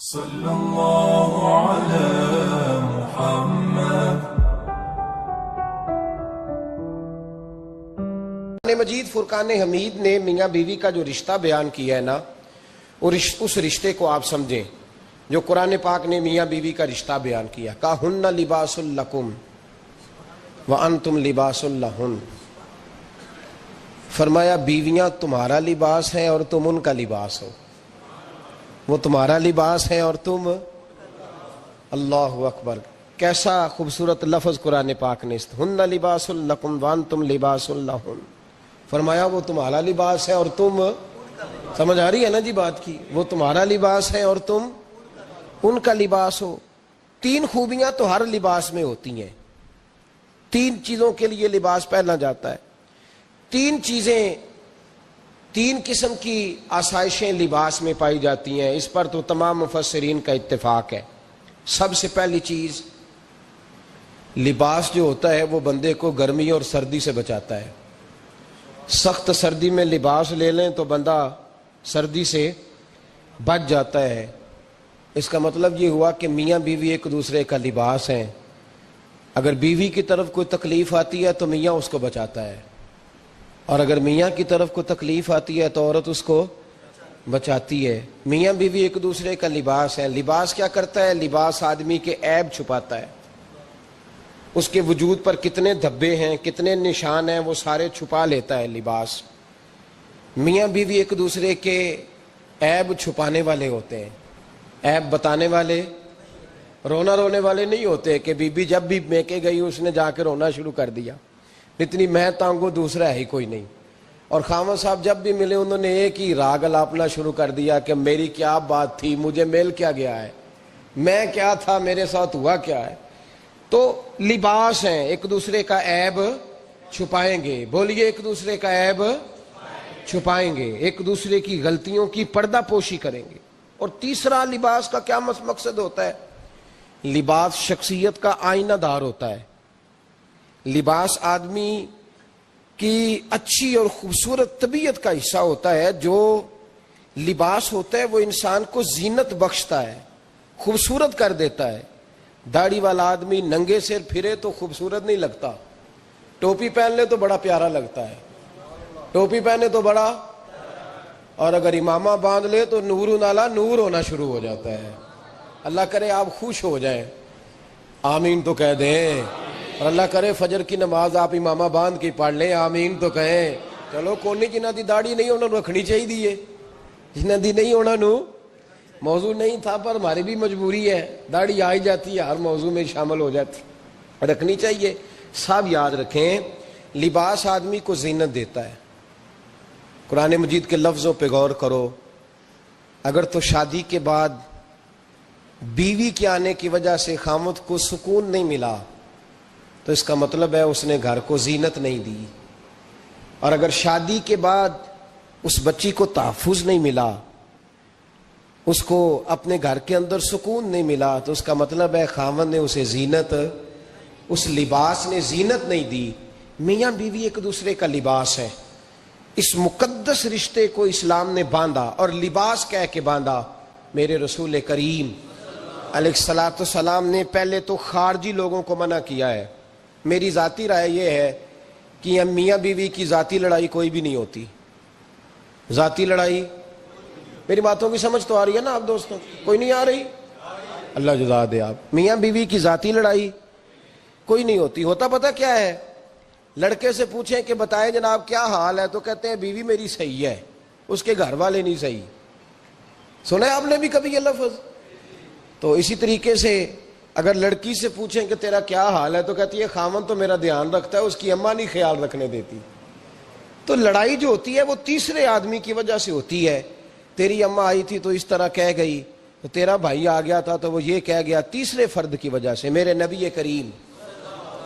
صلی اللہ علی محمد۔ قرآن مجید فرقان حمید نے میاں بیوی کا جو رشتہ بیان کیا ہے نا، اس رشتے کو آپ سمجھیں جو قرآن پاک نے میاں بیوی کا رشتہ بیان کیا۔ کہن لباس لکم وانتم لباس لہن، فرمایا بیویاں تمہارا لباس ہیں اور تم ان کا لباس ہو۔ وہ تمہارا لباس ہے اور تم، اللہ اکبر، کیسا خوبصورت لفظ قرآن پاک نے، ہن لباس لکم وانتم لباس لہن، فرمایا وہ تمہارا لباس ہے اور تم، سمجھ آ رہی ہے نا جی بات کی، وہ تمہارا لباس ہے اور تم ان کا لباس ہو۔ تین خوبیاں تو ہر لباس میں ہوتی ہیں، تین چیزوں کے لیے لباس پہنا جاتا ہے، تین چیزیں، تین قسم کی آسائشیں لباس میں پائی جاتی ہیں، اس پر تو تمام مفسرین کا اتفاق ہے۔ سب سے پہلی چیز، لباس جو ہوتا ہے وہ بندے کو گرمی اور سردی سے بچاتا ہے۔ سخت سردی میں لباس لے لیں تو بندہ سردی سے بچ جاتا ہے۔ اس کا مطلب یہ ہوا کہ میاں بیوی ایک دوسرے کا لباس ہیں۔ اگر بیوی کی طرف کوئی تکلیف آتی ہے تو میاں اس کو بچاتا ہے، اور اگر میاں کی طرف کوئی تکلیف آتی ہے تو عورت اس کو بچاتی ہے۔ میاں بیوی ایک دوسرے کا لباس ہے۔ لباس کیا کرتا ہے؟ لباس آدمی کے عیب چھپاتا ہے، اس کے وجود پر کتنے دھبے ہیں، کتنے نشان ہیں، وہ سارے چھپا لیتا ہے لباس۔ میاں بیوی ایک دوسرے کے عیب چھپانے والے ہوتے ہیں، عیب بتانے والے، رونا رونے والے نہیں ہوتے کہ بی بی جب بھی میکے گئی اس نے جا کے رونا شروع کر دیا، اتنی میں تانگو دوسرا ہے ہی کوئی نہیں۔ اور خامد صاحب جب بھی ملے انہوں نے ایک ہی راگ الاپنا شروع کر دیا کہ میری کیا بات تھی، مجھے مل کیا گیا ہے، میں کیا تھا، میرے ساتھ ہوا کیا ہے۔ تو لباس ہیں، ایک دوسرے کا عیب چھپائیں گے، بولیے ایک دوسرے کا عیب چھپائیں گے، ایک دوسرے کی غلطیوں کی پردہ پوشی کریں گے۔ اور تیسرا، لباس کا کیا مقصد ہوتا ہے؟ لباس شخصیت کا آئینہ دار ہوتا ہے۔ لباس آدمی کی اچھی اور خوبصورت طبیعت کا حصہ ہوتا ہے۔ جو لباس ہوتا ہے وہ انسان کو زینت بخشتا ہے، خوبصورت کر دیتا ہے۔ داڑھی والا آدمی ننگے سر پھرے تو خوبصورت نہیں لگتا، ٹوپی پہن لے تو بڑا پیارا لگتا ہے، ٹوپی پہنے تو بڑا، اور اگر امامہ باندھ لے تو نور نالا نور ہونا شروع ہو جاتا ہے۔ اللہ کرے آپ خوش ہو جائیں، آمین تو کہہ دیں، اور اللہ کرے فجر کی نماز آپ امامہ باندھ کے پڑھ لیں، آمین تو کہیں۔ چلو کونی جنہ دی داڑھی نہیں انہوں نے رکھنی چاہیے دیئے، جنہ دی نہیں ہونا نو، موضوع نہیں تھا پر ہماری بھی مجبوری ہے، داڑھی آئی جاتی ہے ہر موضوع میں شامل ہو جاتی، رکھنی چاہیے۔ سب یاد رکھیں، لباس آدمی کو زینت دیتا ہے۔ قرآن مجید کے لفظوں پہ غور کرو، اگر تو شادی کے بعد بیوی کے آنے کی وجہ سے خامد کو سکون نہیں ملا تو اس کا مطلب ہے اس نے گھر کو زینت نہیں دی، اور اگر شادی کے بعد اس بچی کو تحفظ نہیں ملا، اس کو اپنے گھر کے اندر سکون نہیں ملا، تو اس کا مطلب ہے خاوند نے اسے زینت، اس لباس نے زینت نہیں دی۔ میاں بیوی ایک دوسرے کا لباس ہے۔ اس مقدس رشتے کو اسلام نے باندھا، اور لباس کہہ کے باندھا۔ میرے رسول کریم علیہ الصلوۃ والسلام نے پہلے تو خارجی لوگوں کو منع کیا ہے۔ میری ذاتی رائے یہ ہے کہ میاں بیوی کی ذاتی لڑائی کوئی بھی نہیں ہوتی، ذاتی لڑائی، میری باتوں کی سمجھ تو آ رہی ہے نا آپ دوستوں؟ کوئی نہیں آ رہی؟ اللہ جزا دے آپ۔ میاں بیوی کی ذاتی لڑائی کوئی نہیں ہوتی۔ ہوتا پتہ کیا ہے؟ لڑکے سے پوچھیں کہ بتائیں جناب کیا حال ہے، تو کہتے ہیں بیوی میری صحیح ہے، اس کے گھر والے نہیں صحیح۔ سنا ہے آپ نے بھی کبھی یہ لفظ؟ تو اسی طریقے سے اگر لڑکی سے پوچھیں کہ تیرا کیا حال ہے، تو کہتی ہے خامن تو میرا دھیان رکھتا ہے، اس کی اماں نہیں خیال رکھنے دیتی۔ تو لڑائی جو ہوتی ہے وہ تیسرے آدمی کی وجہ سے ہوتی ہے۔ تیری اماں آئی تھی تو اس طرح کہہ گئی، تو تیرا بھائی آ گیا تھا تو وہ یہ کہہ گیا، تیسرے فرد کی وجہ سے۔ میرے نبی کریم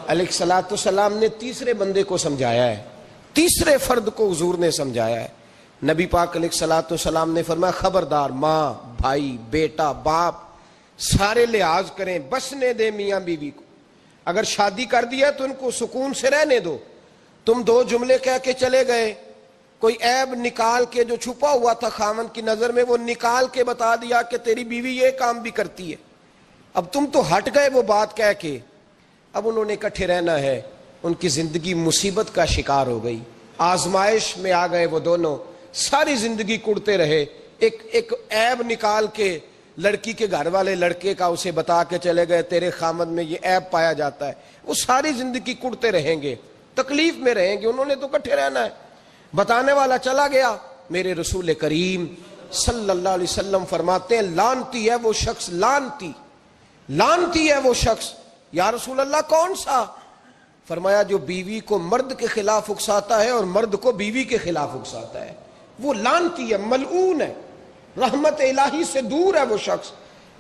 علیہ الصلوۃ والسلام نے تیسرے بندے کو سمجھایا ہے، تیسرے فرد کو حضور نے سمجھایا ہے۔ نبی پاک علیہ الصلوۃ والسلام نے فرمایا خبردار، ماں، بھائی، بیٹا، باپ سارے لحاظ کریں، بسنے دیں میاں بیوی کو۔ اگر شادی کر دیا تو ان کو سکون سے رہنے دو۔ تم دو جملے کہہ کے چلے گئے کوئی عیب نکال کے جو چھپا ہوا تھا خاوند کی نظر میں وہ نکال کے بتا دیا کہ تیری بیوی یہ کام بھی کرتی ہے. اب تم تو ہٹ گئے وہ بات کہہ کے. اب انہوں نے اکٹھے رہنا ہے. ان کی زندگی مصیبت کا شکار ہو گئی, آزمائش میں آ گئے وہ دونوں. ساری زندگی کڑتے رہے. ایک عیب نکال کے لڑکی کے گھر والے لڑکے کا اسے بتا کے چلے گئے تیرے خامد میں یہ عیب پایا جاتا ہے. وہ ساری زندگی کڑتے رہیں گے, تکلیف میں رہیں گے. انہوں نے تو اکٹھے رہنا ہے. بتانے والا چلا گیا. میرے رسول کریم صلی اللہ علیہ وسلم فرماتے ہیں لعنتی ہے وہ شخص, لعنتی ہے وہ شخص. یا رسول اللہ کون سا؟ فرمایا جو بیوی کو مرد کے خلاف اکساتا ہے اور مرد کو بیوی کے خلاف اکساتا ہے, وہ لعنتی ہے, ملعون ہے, رحمت الہی سے دور ہے وہ شخص.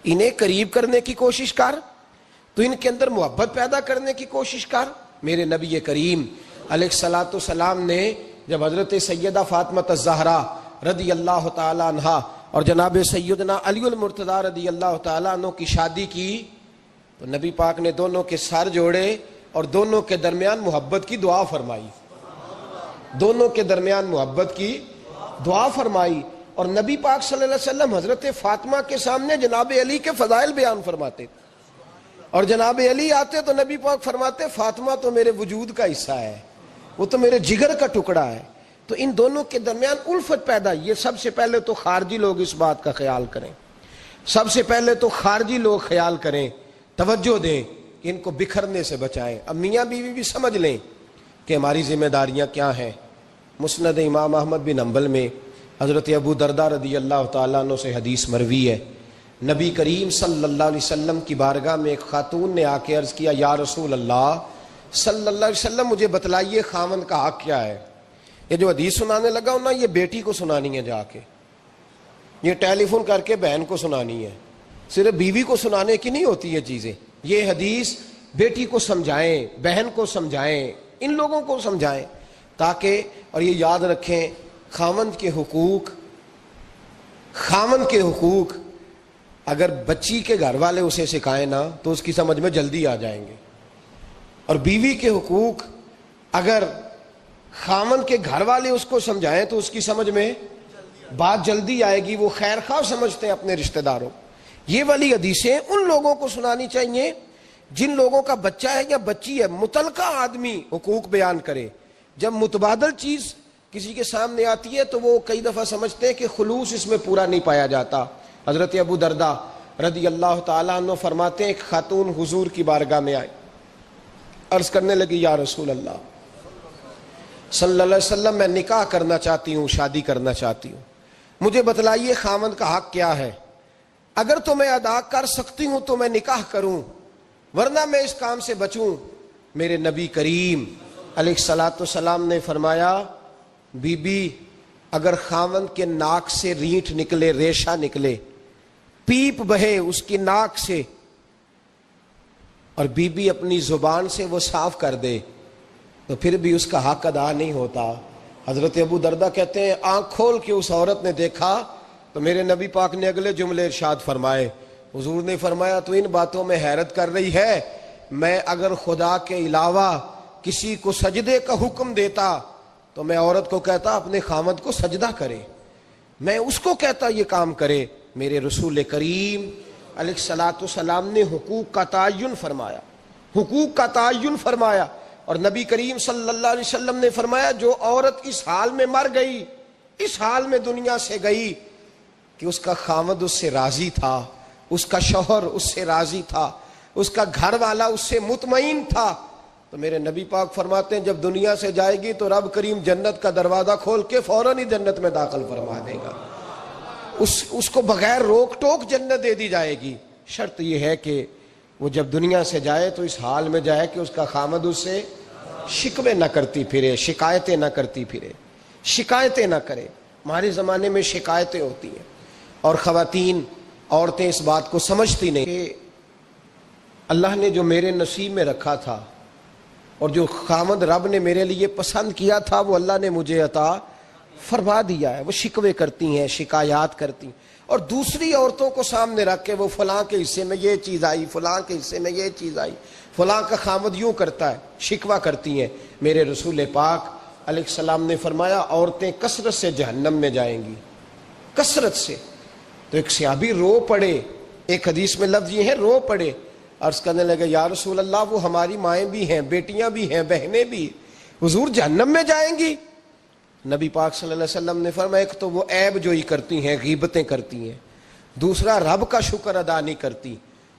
انہیں قریب کرنے کی کوشش کر, تو ان کے اندر محبت پیدا کرنے کی کوشش کر. میرے نبی کریم علیہ الصلوۃ والسلام نے جب حضرت سیدہ فاطمہ الزہرا رضی اللہ تعالی عنہا اور جناب سیدنا علی المرتضیٰ رضی اللہ تعالی عنہ کی شادی کی, تو نبی پاک نے دونوں کے سر جوڑے اور دونوں کے درمیان محبت کی دعا فرمائی. دونوں کے درمیان محبت کی دعا فرمائی. اور نبی پاک صلی اللہ علیہ وسلم حضرت فاطمہ کے سامنے جناب علی کے فضائل بیان فرماتے, اور جناب علی آتے تو نبی پاک فرماتے فاطمہ تو میرے وجود کا حصہ ہے, وہ تو میرے جگر کا ٹکڑا ہے. تو ان دونوں کے درمیان الفت پیدا. یہ سب سے پہلے تو خارجی لوگ اس بات کا خیال کریں, سب سے پہلے تو خارجی لوگ خیال کریں, توجہ دیں کہ ان کو بکھرنے سے بچائیں. اب میاں بیوی بھی سمجھ لیں کہ ہماری ذمہ داریاں کیا ہیں. مسند امام احمد بن حنبل میں حضرت ابو درداء رضی اللہ تعالیٰ عنہ سے حدیث مروی ہے. نبی کریم صلی اللہ علیہ وسلم کی بارگاہ میں ایک خاتون نے آ کے عرض کیا یا رسول اللہ صلی اللہ علیہ وسلم مجھے بتلائیے خاوند کا حق کیا ہے. یہ جو حدیث سنانے لگا ہوں نا, یہ بیٹی کو سنانی ہے جا کے, یہ ٹیلی فون کر کے بہن کو سنانی ہے. صرف بیوی کو سنانے کی نہیں ہوتی یہ چیزیں. یہ حدیث بیٹی کو سمجھائیں, بہن کو سمجھائیں, ان لوگوں کو سمجھائیں تاکہ, اور یہ یاد رکھیں خاوند کے حقوق اگر بچی کے گھر والے اسے سکھائیں نا تو اس کی سمجھ میں جلدی آ جائیں گے, اور بیوی کے حقوق اگر خاوند کے گھر والے اس کو سمجھائیں تو اس کی سمجھ میں بات جلدی آئے گی. وہ خیر خواہ سمجھتے ہیں اپنے رشتہ داروں. یہ والی حدیثیں ان لوگوں کو سنانی چاہیے جن لوگوں کا بچہ ہے یا بچی ہے. متعلقہ آدمی حقوق بیان کرے. جب متبادل چیز کسی کے سامنے آتی ہے تو وہ کئی دفعہ سمجھتے ہیں کہ خلوص اس میں پورا نہیں پایا جاتا. حضرت ابو درداء رضی اللہ تعالیٰ عنہ فرماتے ہیں ایک خاتون حضور کی بارگاہ میں آئی, عرض کرنے لگی یا رسول اللہ صلی اللہ علیہ وسلم میں نکاح کرنا چاہتی ہوں, شادی کرنا چاہتی ہوں, مجھے بتلائیے خاوند کا حق کیا ہے. اگر تو میں ادا کر سکتی ہوں تو میں نکاح کروں, ورنہ میں اس کام سے بچوں. میرے نبی کریم علیہ الصلوۃ والسلام نے فرمایا بی بی اگر خاوند کے ناک سے رینٹ نکلے, ریشہ نکلے, پیپ بہے اس کی ناک سے, اور بی بی اپنی زبان سے وہ صاف کر دے تو پھر بھی اس کا حق ادا نہیں ہوتا. حضرت ابو درداء کہتے ہیں آنکھ کھول کے اس عورت نے دیکھا تو میرے نبی پاک نے اگلے جملے ارشاد فرمائے. حضور نے فرمایا تو ان باتوں میں حیرت کر رہی ہے, میں اگر خدا کے علاوہ کسی کو سجدے کا حکم دیتا تو میں عورت کو کہتا اپنے خاوند کو سجدہ کرے, میں اس کو کہتا یہ کام کرے. میرے رسول کریم علیہ الصلوۃ والسلام نے حقوق کا تعین فرمایا, حقوق کا تعین فرمایا. اور نبی کریم صلی اللہ علیہ وسلم نے فرمایا جو عورت اس حال میں مر گئی, اس حال میں دنیا سے گئی کہ اس کا خاوند اس سے راضی تھا, اس کا شوہر اس سے راضی تھا, اس کا گھر والا اس سے مطمئن تھا, تو میرے نبی پاک فرماتے ہیں جب دنیا سے جائے گی تو رب کریم جنت کا دروازہ کھول کے فوراً ہی جنت میں داخل فرما دے گا. اس کو بغیر روک ٹوک جنت دے دی جائے گی. شرط یہ ہے کہ وہ جب دنیا سے جائے تو اس حال میں جائے کہ اس کا خاوند اس سے شکوے نہ کرتی پھرے, شکایتیں نہ کرتی پھرے, شکایتیں نہ کرے. ہمارے زمانے میں شکایتیں ہوتی ہیں اور خواتین عورتیں اس بات کو سمجھتی نہیں کہ اللہ نے جو میرے نصیب میں رکھا تھا اور جو خاوند رب نے میرے لیے پسند کیا تھا وہ اللہ نے مجھے عطا فرما دیا ہے. وہ شکوے کرتی ہیں, شکایات کرتی ہیں, اور دوسری عورتوں کو سامنے رکھ کے وہ فلاں کے حصے میں یہ چیز آئی, فلاں کے حصے میں یہ چیز آئی, فلاں کا خاوند یوں کرتا ہے, شکوہ کرتی ہیں. میرے رسول پاک علیہ السلام نے فرمایا عورتیں کثرت سے جہنم میں جائیں گی، کثرت سے۔ تو ایک صحابی رو پڑے، ایک حدیث میں لفظ یہ ہے رو پڑے، عرض کرنے لگے یا رسول اللہ وہ ہماری مائیں بھی ہیں، بیٹیاں بھی ہیں، بہنیں بھی، حضور جہنم میں جائیں گی؟ نبی پاک صلی اللہ علیہ وسلم نے فرمایا ایک تو وہ عیب جوئی کرتی ہیں، غیبتیں کرتی ہیں، دوسرا رب کا شکر ادا نہیں کرتی،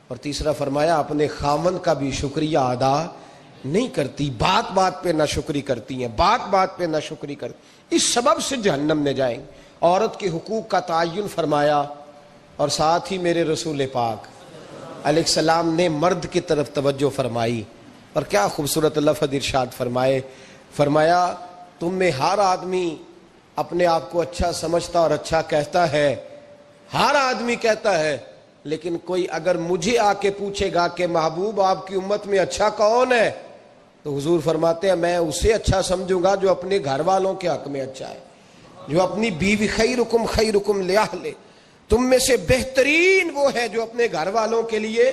اور تیسرا فرمایا اپنے خامن کا بھی شکریہ ادا نہیں کرتی، بات بات پہ ناشکری کرتی ہیں، بات بات پہ ناشکری کرتی، اس سبب سے جہنم میں جائیں گے۔ عورت کے حقوق کا تعین فرمایا، اور ساتھ ہی میرے رسول پاک علیہ السلام نے مرد کی طرف توجہ فرمائی، اور کیا خوبصورت لفظ ارشاد فرمایا تم میں ہر آدمی اپنے آپ کو اچھا سمجھتا اور اچھا کہتا ہے، ہر آدمی کہتا ہے، لیکن کوئی اگر مجھے آ کے پوچھے گا کہ محبوب آپ کی امت میں اچھا کون ہے، تو حضور فرماتے ہیں میں اسے اچھا سمجھوں گا جو اپنے گھر والوں کے حق میں اچھا ہے، جو اپنی بیوی خیرکم لأہلہ، تم میں سے بہترین وہ ہے جو اپنے گھر والوں کے لیے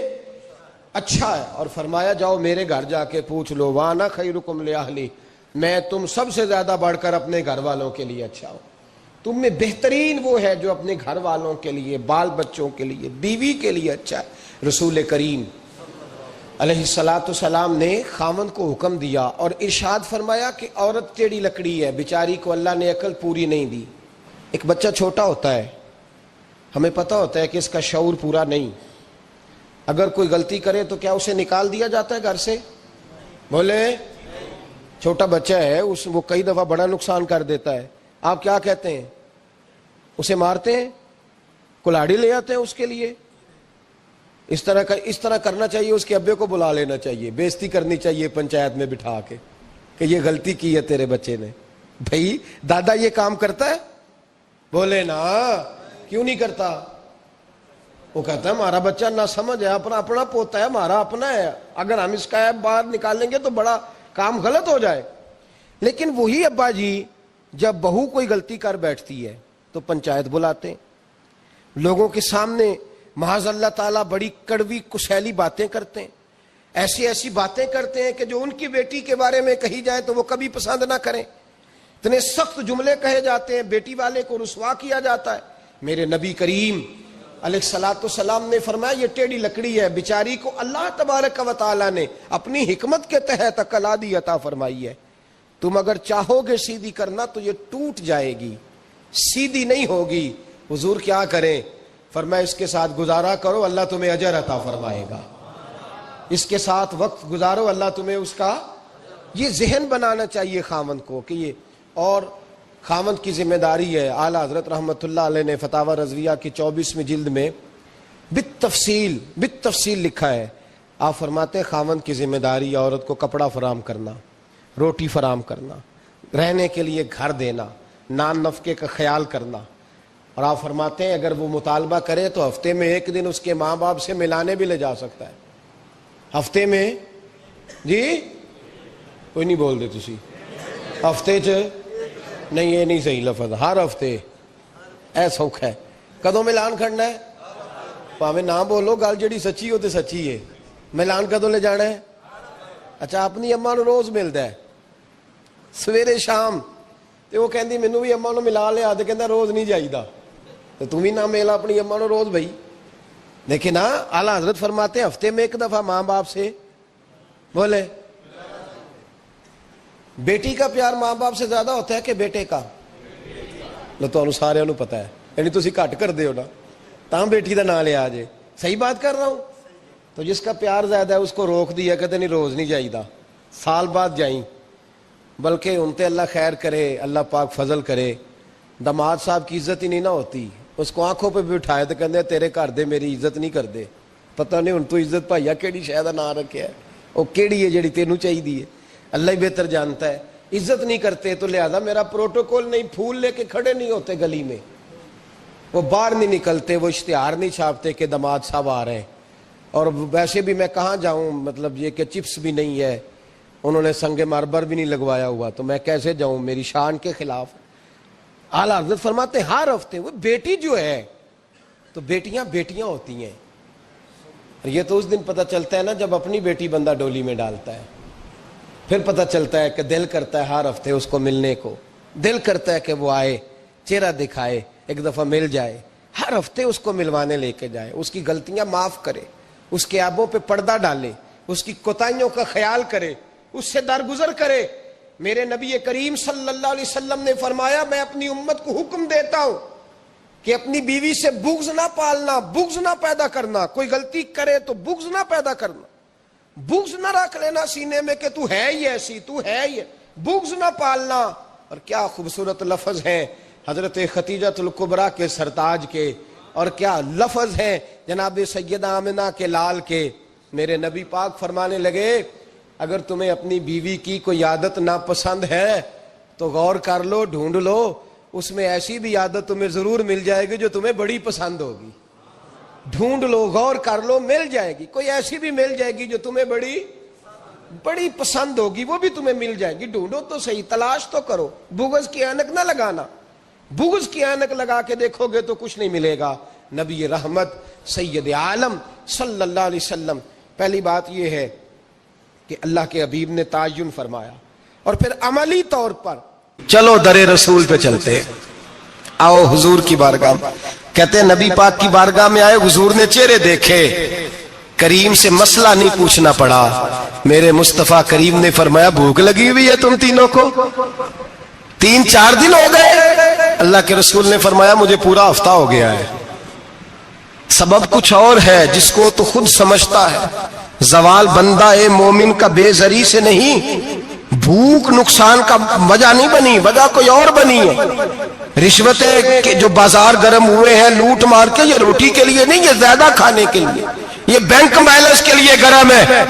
اچھا ہے۔ اور فرمایا جاؤ میرے گھر جا کے پوچھ لو وانا خیرکم لأہلہ، میں تم سب سے زیادہ بڑھ کر اپنے گھر والوں کے لیے اچھا ہوں، تم میں بہترین وہ ہے جو اپنے گھر والوں کے لیے، بال بچوں کے لیے، بیوی کے لیے اچھا ہے۔ رسول کریم علیہ السلام نے خاوند کو حکم دیا اور ارشاد فرمایا کہ عورت ٹیڑھی لکڑی ہے، بیچاری کو اللہ نے عقل پوری نہیں دی۔ ایک بچہ چھوٹا ہوتا ہے، ہمیں پتہ ہوتا ہے کہ اس کا شعور پورا نہیں، اگر کوئی غلطی کرے تو کیا اسے نکال دیا جاتا ہے گھر سے؟ بولے، چھوٹا بچہ ہے، وہ کئی دفعہ بڑا نقصان کر دیتا ہے، آپ کیا کہتے ہیں؟ اسے مارتے ہیں، کلاڑی لے آتے ہیں اس کے لیے؟ اس طرح کرنا چاہیے، اس کے ابے کو بلا لینا چاہیے، بےزتی کرنی چاہیے پنچایت میں بٹھا کے کہ یہ غلطی کی ہے تیرے بچے نے۔ بھائی دادا یہ کام کرتا ہے؟ بولے نا، کیوں نہیں کرتا؟ وہ کہتا ہے ہمارا بچہ نہ سمجھ ہے، اپنا پوتا ہے، ہمارا اپنا ہے، اگر ہم اس کا ایپ باہر نکالیں گے تو بڑا کام غلط ہو جائے۔ لیکن وہی ابا جی جب بہو کوئی غلطی کر بیٹھتی ہے تو پنچایت بلاتے ہیں، لوگوں کے سامنے معاذ اللہ تعالیٰ بڑی کڑوی کسیلی باتیں کرتے ہیں، ایسی باتیں کرتے ہیں کہ جو ان کی بیٹی کے بارے میں کہی جائے تو وہ کبھی پسند نہ کریں، اتنے سخت جملے کہے جاتے ہیں، بیٹی والے کو رسوا کیا جاتا ہے۔ میرے نبی کریم علیہ السلام نے فرمایا یہ ٹیڑھی لکڑی ہے، بیچاری کو اللہ تبارک و تعالیٰ نے اپنی حکمت کے تحت عقل عادی عطا فرمائی ہے، تم اگر چاہو گے سیدھی کرنا تو یہ ٹوٹ جائے گی، سیدھی نہیں ہوگی۔ حضور کیا کریں؟ فرمایا اس کے ساتھ گزارا کرو، اللہ تمہیں اجر عطا فرمائے گا، اس کے ساتھ وقت گزارو، اللہ تمہیں اس کا، یہ ذہن بنانا چاہیے خاوند کو کہ یہ، اور خاوند کی ذمہ داری ہے۔ اعلیٰ حضرت رحمۃ اللہ علیہ نے فتاوی رضویہ کی 24ویں جلد میں بالتفصیل لکھا ہے، آپ فرماتے ہیں خاوند کی ذمہ داری عورت کو کپڑا فراہم کرنا، روٹی فراہم کرنا، رہنے کے لیے گھر دینا، نان نفقے کا خیال کرنا، اور آپ فرماتے ہیں اگر وہ مطالبہ کرے تو ہفتے میں ایک دن اس کے ماں باپ سے ملانے بھی لے جا سکتا ہے، ہفتے میں، جی کوئی نہیں بول دے تسی، ہفتے نہیں، یہ نہیں صحیح لفظ، ہر ہفتے اے سوکھ ہے، کدوں ملان کرنا ہے؟ پاویں نہ بولو، گل جڑی سچی ہو تے سچی ہے، ملان کدوں لے جانا ہے؟ اچھا اپنی اماں نو روز ملتا ہے سویرے شام، تے وہ کہندی مینوں بھی اماں نو ملا لیا، تے کہندا روز نہیں جائیدا، تے تم بھی نہ ملا اپنی اماں نو روز بھائی۔ لیکن ہاں اعلیٰ حضرت فرماتے ہیں ہفتے میں ایک دفعہ ماں باپ سے بولے۔ بیٹی کا پیار ماں باپ سے زیادہ ہوتا ہے کہ بیٹے کا؟ تو سارے نو پتا ہے، یعنی تسی گھٹ کر دے ہو نا تاں بیٹی دا نام لیا جے، صحیح بات کر رہا ہوں؟ تو جس کا پیار زیادہ ہے اس کو روک دیا کہتے نہیں روز نہیں جائیدا، سال بعد جائیں، بلکہ ان تے اللہ خیر کرے، اللہ پاک فضل کرے، داماد صاحب کی عزت ہی نہیں نہ ہوتی، اس کو آنکھوں پہ بھی اٹھائے تو کہتے تیرے گھر دے میری عزت نہیں کر دے، پتہ نہیں ہن تو عزت بھائیا کیڑی شے دا نام رکھیا ہے، وہ کیڑی ہے جڑی تینوں چاہیے، اللہ ہی بہتر جانتا ہے۔ عزت نہیں کرتے تو لہذا میرا پروٹوکول نہیں، پھول لے کے کھڑے نہیں ہوتے گلی میں، وہ باہر نہیں نکلتے، وہ اشتہار نہیں چھاپتے کہ داماد صاحب آ رہے ہیں، اور ویسے بھی میں کہاں جاؤں، مطلب یہ کہ چپس بھی نہیں ہے، انہوں نے سنگ مرمر بھی نہیں لگوایا ہوا، تو میں کیسے جاؤں، میری شان کے خلاف۔ اعلیٰ حضرت فرماتے ہر ہفتے وہ بیٹی جو ہے، تو بیٹیاں ہوتی ہیں، اور یہ تو اس دن پتہ چلتا ہے نا جب اپنی بیٹی بندہ ڈولی میں ڈالتا ہے، پھر پتہ چلتا ہے کہ دل کرتا ہے ہر ہفتے اس کو ملنے کو، دل کرتا ہے کہ وہ آئے، چہرہ دکھائے، ایک دفعہ مل جائے، ہر ہفتے اس کو ملوانے لے کے جائے، اس کی غلطیاں معاف کرے، اس کے عیبوں پہ پردہ ڈالے، اس کی کوتاہیوں کا خیال کرے، اس سے درگزر کرے۔ میرے نبی کریم صلی اللہ علیہ وسلم نے فرمایا میں اپنی امت کو حکم دیتا ہوں کہ اپنی بیوی سے بغض نہ پالنا، بغض نہ پیدا کرنا، کوئی غلطی کرے تو بغض نہ پیدا کرنا، بغض نہ رکھ لینا سینے میں کہ تو ہے ہی ایسی، تو ہے ہی، بغض نہ پالنا۔ اور کیا خوبصورت لفظ ہیں حضرت خدیجۃ الکبریٰ کے سرتاج کے، اور کیا لفظ ہیں جناب سیدہ آمنہ کے لال کے۔ میرے نبی پاک فرمانے لگے اگر تمہیں اپنی بیوی کی کوئی عادت ناپسند ہے تو غور کر لو، ڈھونڈ لو، اس میں ایسی بھی عادت تمہیں ضرور مل جائے گی جو تمہیں بڑی پسند ہوگی۔ ڈھونڈ لو، غور کر لو، مل جائے گی، کوئی ایسی بھی مل جائے گی جو تمہیں بڑی پسند ہوگی، وہ بھی تمہیں مل جائے گی۔ ڈھونڈو تو صحیح، تلاش تو کرو، بغض کی اینک نہ لگانا، بغض کی اینک لگا کے دیکھو گے تو کچھ نہیں ملے گا۔ نبی رحمت سید عالم صلی اللہ علیہ وسلم، پہلی بات یہ ہے کہ اللہ کے حبیب نے تعین فرمایا، اور پھر عملی طور پر چلو در رسول پہ چلتے ہیں، آؤ حضور کی بارگاہ۔ کہتے ہیں نبی پاک کی بارگاہ میں آئے، حضور نے چہرے دیکھے، کریم سے مسئلہ نہیں پوچھنا پڑا۔ میرے مصطفیٰ کریم نے فرمایا بھوک لگی ہوئی ہے تم تینوں کو؟ 3-4 دن ہو گئے؟ اللہ کے رسول نے فرمایا مجھے پورا ہفتہ ہو گیا ہے۔ سبب کچھ اور ہے جس کو تو خود سمجھتا ہے، زوال بندہ مومن کا بے زری سے نہیں، بھوک نقصان کا وجہ نہیں بنی، وجہ کوئی اور بنی ہے۔ رشوتیں کہ جو بازار گرم ہوئے ہیں لوٹ مار کے، یہ روٹی کے لیے نہیں، یہ زیادہ کھانے کے لیے، یہ بینک بیلنس کے لیے گرم ہے۔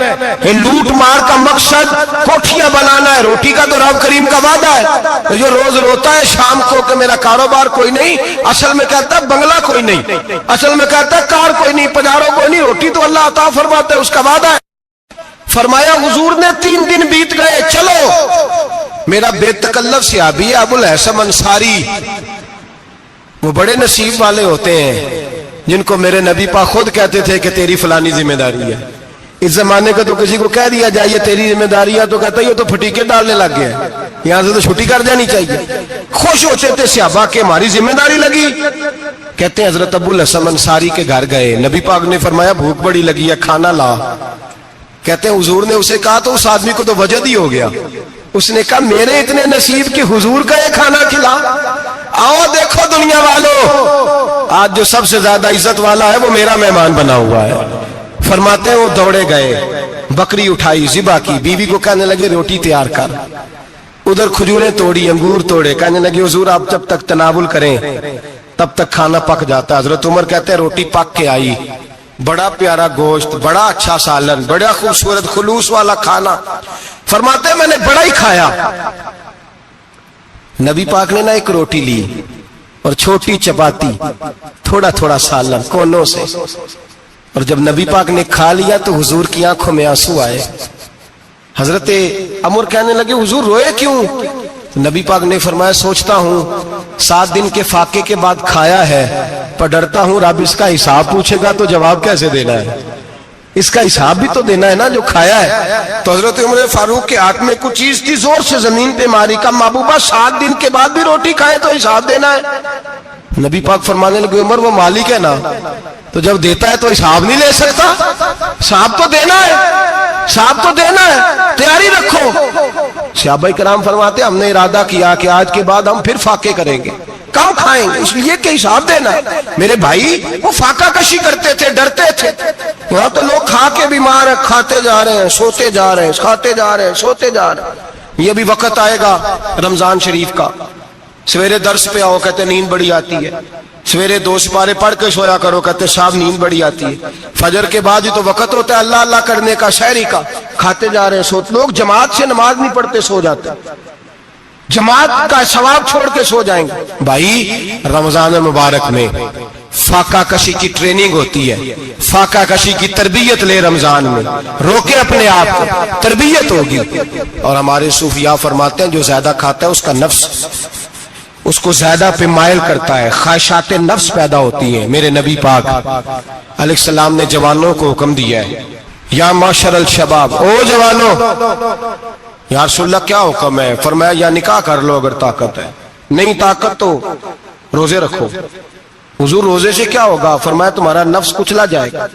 یہ لوٹ مار کا مقصد کوٹھیاں بنانا ہے، روٹی کا تو رب کریم کا وعدہ ہے۔ جو روز روتا ہے شام کو کہ میرا کاروبار کوئی نہیں، اصل میں کہتا ہے بنگلہ کوئی نہیں، اصل میں کہتا ہے کار کوئی نہیں، پجارو کوئی نہیں، روٹی تو اللہ عطا فرماتا ہے، اس کا وعدہ ہے۔ فرمایا حضور نے 3 دن بیت گئے، چلو۔ میرا بے تکلف صحابی ہے ابو الحسن انصاری، وہ بڑے نصیب والے ہوتے ہیں جن کو میرے نبی پاک خود کہتے تھے کہ تیری فلانی ذمہ داری ہے۔ اس زمانے کا تو کسی کو کہہ دیا جائے یہ تیری ذمہ داری ہے تو کہتا ہے یہ تو پھٹیکے ڈالنے لگ گیا ہے، یہاں سے تو چھٹی کر جانی چاہیے۔ خوش ہوتے تھے صحابہ کہ ہماری ذمہ داری لگی۔ کہتے ہیں حضرت ابو الحسن انصاری کے گھر گئے، نبی پاک نے فرمایا بھوک بڑی لگی ہے، کھانا لا۔ کہتے ہیں حضور نے اسے کہا تو اس آدمی کو تو وجد ہی ہو گیا، اس نے کہا میرے اتنے نصیب کہ حضور کا یہ کھانا کھلا۔ آؤ دیکھو دنیا والو، آج جو سب سے زیادہ عزت والا ہے وہ میرا مہمان بنا ہوا ہے۔ فرماتے ہیں وہ دوڑے گئے، بکری اٹھائی، ذبح کی، بیوی کو کہنے لگے روٹی تیار کر، ادھر کھجوریں توڑی، انگور توڑے، کہنے لگے حضور آپ جب تک تناول کریں تب تک کھانا پک جاتا ہے۔ حضرت عمر کہتے ہیں روٹی پک کے آئی، بڑا پیارا گوشت، بڑا اچھا سالن، بڑا خوبصورت خلوص والا کھانا۔ فرماتے ہیں میں نے بڑا ہی کھایا۔ نبی پاک نے نہ ایک روٹی لی اور چھوٹی چپاتی، تھوڑا تھوڑا سالن کونوں سے، اور جب نبی پاک نے کھا لیا تو حضور کی آنکھوں میں آنسو آئے۔ حضرت عمر کہنے لگے حضور روئے کیوں؟ نبی پاک نے فرمایا سوچتا ہوں 7 دن کے فاقے کے بعد کھایا ہے، پر ڈرتا ہوں رب اس کا حساب پوچھے گا تو جواب کیسے دینا ہے، اس کا حساب بھی تو دینا ہے نا جو کھایا ہے۔ تو حضرت عمر فاروق کے ہاتھ میں کچھ چیز تھی، زور سے زمین پہ ماری، کا محبوبہ 7 دن کے بعد بھی روٹی کھائے تو حساب دینا ہے۔ نبی پاک فرمانے لگے عمر وہ مالک ہے نا، تو جب دیتا ہے تو حساب نہیں لے سکتا، حساب تو دینا ہے، حساب تو دینا ہے، تیاری رکھو۔ صحابہ کرام فرماتے ہم نے ارادہ کیا کہ آج کے بعد ہم پھر فاقے کریں گے، کم کھائیں گے، اس لیے کہ حساب دینا ہے۔ میرے بھائی وہ فاقہ کشی کرتے تھے، ڈرتے تھے۔ یہاں تو لوگ کھا کے بیمار ہیں، کھاتے جا رہے ہیں، سوتے جا رہے ہیں، کھاتے جا رہے ہیں، سوتے جا رہے ہیں۔ یہ بھی وقت آئے گا رمضان شریف کا، سویرے درس پہ آؤ کہتے نیند بڑی آتی ہے، سویرے 2 سپارے پڑھ کے سویا کرو کہتے صاحب نیند بڑی آتی ہے، فجر کے بعد ہی تو وقت ہوتا ہے اللہ اللہ کرنے کا، سحری کا، کھاتے جا رہے ہیں، سوتے۔ لوگ جماعت سے نماز نہیں پڑھتے، سو جاتے، جماعت کا ثواب چھوڑ کے سو جائیں گے۔ بھائی رمضان مبارک میں فاقہ کشی کی ٹریننگ ہوتی ہے، فاقہ کشی کی تربیت لے، رمضان میں روکے اپنے آپ کو، تربیت ہوگی۔ اور ہمارے صوفیاء فرماتے ہیں جو زیادہ کھاتا ہے اس کا نفس اس کو زیادہ پہ مائل کرتا ہے، خواہشات نفس پیدا ہوتی ہیں۔ میرے نبی پاک علیہ السلام نے جوانوں کو حکم دیا ہے یا معاشر الشباب، او جوانوں یا رسول اللہ کیا حکم ہے؟ فرمایا یا نکاح کر لو اگر طاقت ہے، نہیں طاقت تو روزے رکھو۔ حضور روزے سے کیا ہوگا؟ فرمایا تمہارا نفس کچلا جائے گا،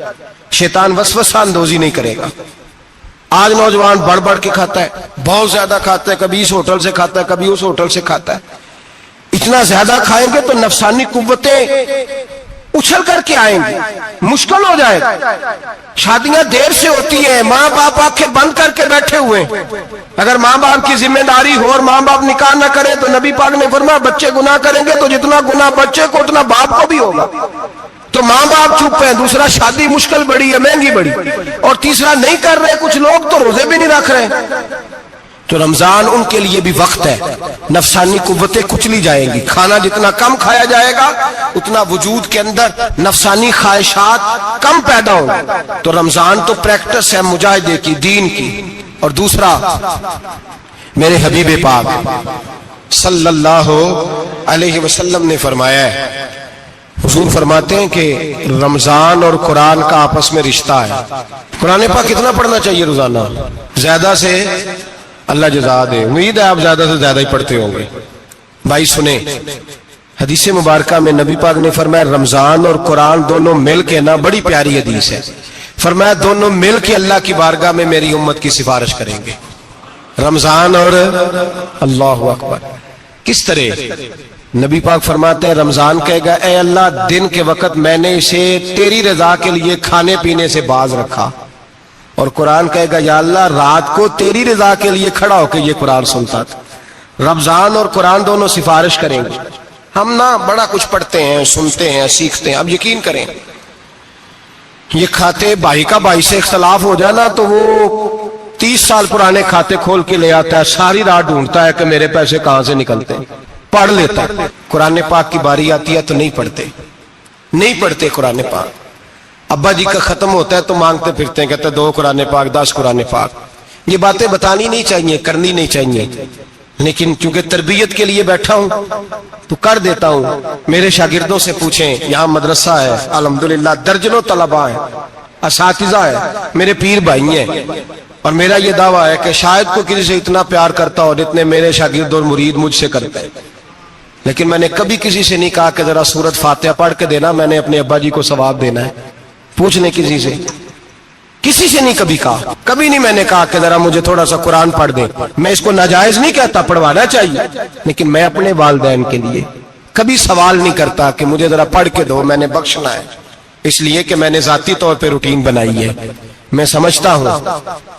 شیطان وسوسہ اندوزی نہیں کرے گا۔ آج نوجوان بڑھ بڑھ کے کھاتا ہے، بہت زیادہ کھاتا ہے، کبھی اس ہوٹل سے کھاتا ہے، کبھی اس ہوٹل سے کھاتا ہے۔ اتنا زیادہ کھائیں گے تو نفسانی قوتیں اچھل کر کے آئیں گی، مشکل ہو جائے گا۔ شادیاں دیر سے ہوتی ہیں، ماں باپ آنکھیں بند کر کے بیٹھے ہوئے ہیں۔ اگر ماں باپ کی ذمہ داری ہو اور ماں باپ نکاح نہ کریں تو نبی پاک نے فرمایا بچے گناہ کریں گے تو جتنا گناہ بچے کو اتنا باپ کو بھی ہوگا۔ تو ماں باپ چپ ہیں، دوسرا شادی مشکل بڑی ہے، مہنگی بڑی، اور تیسرا نہیں کر رہے کچھ لوگ تو روزے بھی نہیں رکھ رہے۔ تو رمضان ان کے لیے بھی وقت ہے، نفسانی قوتیں کچلی جائیں گی۔ کھانا جتنا کم کھایا جائے گا اتنا وجود کے اندر نفسانی خواہشات کم پیدا ہوں گی۔ تو رمضان تو پریکٹس ہے مجاہدے کی، دین کی۔ اور دوسرا میرے حبیب پاک صلی اللہ علیہ وسلم نے فرمایا ہے، حضور فرماتے ہیں کہ رمضان اور قرآن کا آپس میں رشتہ ہے۔ قرآن پاک کتنا پڑھنا چاہیے روزانہ؟ زیادہ سے اللہ جزا دے، امید ہے آپ زیادہ سے زیادہ ہی پڑھتے ہوں گے۔ بھائی سنیں، حدیث مبارکہ میں نبی پاک نے فرمایا رمضان اور قرآن دونوں مل کے نا، بڑی پیاری حدیث ہے، فرمایا دونوں مل کے اللہ کی بارگاہ میں میری امت کی سفارش کریں گے۔ رمضان اور اللہ اکبر، کس طرح؟ نبی پاک فرماتے ہیں رمضان کہے گا اے اللہ دن کے وقت میں نے اسے تیری رضا کے لیے کھانے پینے سے باز رکھا، اور قرآن کہے گا یا اللہ رات کو تیری رضا کے لیے کھڑا ہو کے یہ قرآن سنتا تھا۔ رمضان اور قرآن دونوں سفارش کریں گے۔ ہم نا بڑا کچھ پڑھتے ہیں، سنتے ہیں، سیکھتے ہیں، اب یقین کریں یہ کھاتے بھائی کا بھائی سے اختلاف ہو جائے نا تو وہ 30 سال پرانے کھاتے کھول کے لے آتا ہے، ساری رات ڈھونڈتا ہے کہ میرے پیسے کہاں سے نکلتے ہیں، پڑھ لیتا ہے۔ قرآن پاک کی باری آتی ہے تو نہیں پڑھتے قرآن پاک۔ ابا جی کا ختم ہوتا ہے تو مانگتے پھرتے ہیں، کہتے ہیں 2 قرآن پاک، 10 قرآن پاک۔ یہ باتیں بتانی نہیں چاہیے، کرنی نہیں چاہیے، لیکن چونکہ تربیت کے لیے بیٹھا ہوں تو کر دیتا ہوں۔ میرے شاگردوں سے پوچھیں، یہاں مدرسہ ہے الحمدللہ، درجنوں طلباء ہیں، اساتذہ ہیں، میرے پیر بھائی ہیں، اور میرا یہ دعویٰ ہے کہ شاید کوئی کسی سے اتنا پیار کرتا ہو جتنے میرے شاگرد اور مرید مجھ سے کرتے ہیں، لیکن میں نے کبھی کسی سے نہیں کہا کہ ذرا سورت فاتحہ پڑھ کے دینا، میں نے اپنے ابا جی کو ثواب دینا ہے۔ پوچھنے کسی سے نہیں کبھی کہا، کبھی نہیں میں نے کہا کہ ذرا مجھے تھوڑا سا قرآن پڑھ دیں۔ میں اس کو ناجائز نہیں کہتا، پڑھوانا چاہیے، لیکن میں اپنے والدین کے لیے کبھی سوال نہیں کرتا کہ مجھے ذرا پڑھ کے دو، میں نے بخشنا ہے، اس لیے کہ میں نے ذاتی طور پہ روٹین بنائی ہے۔ میں سمجھتا ہوں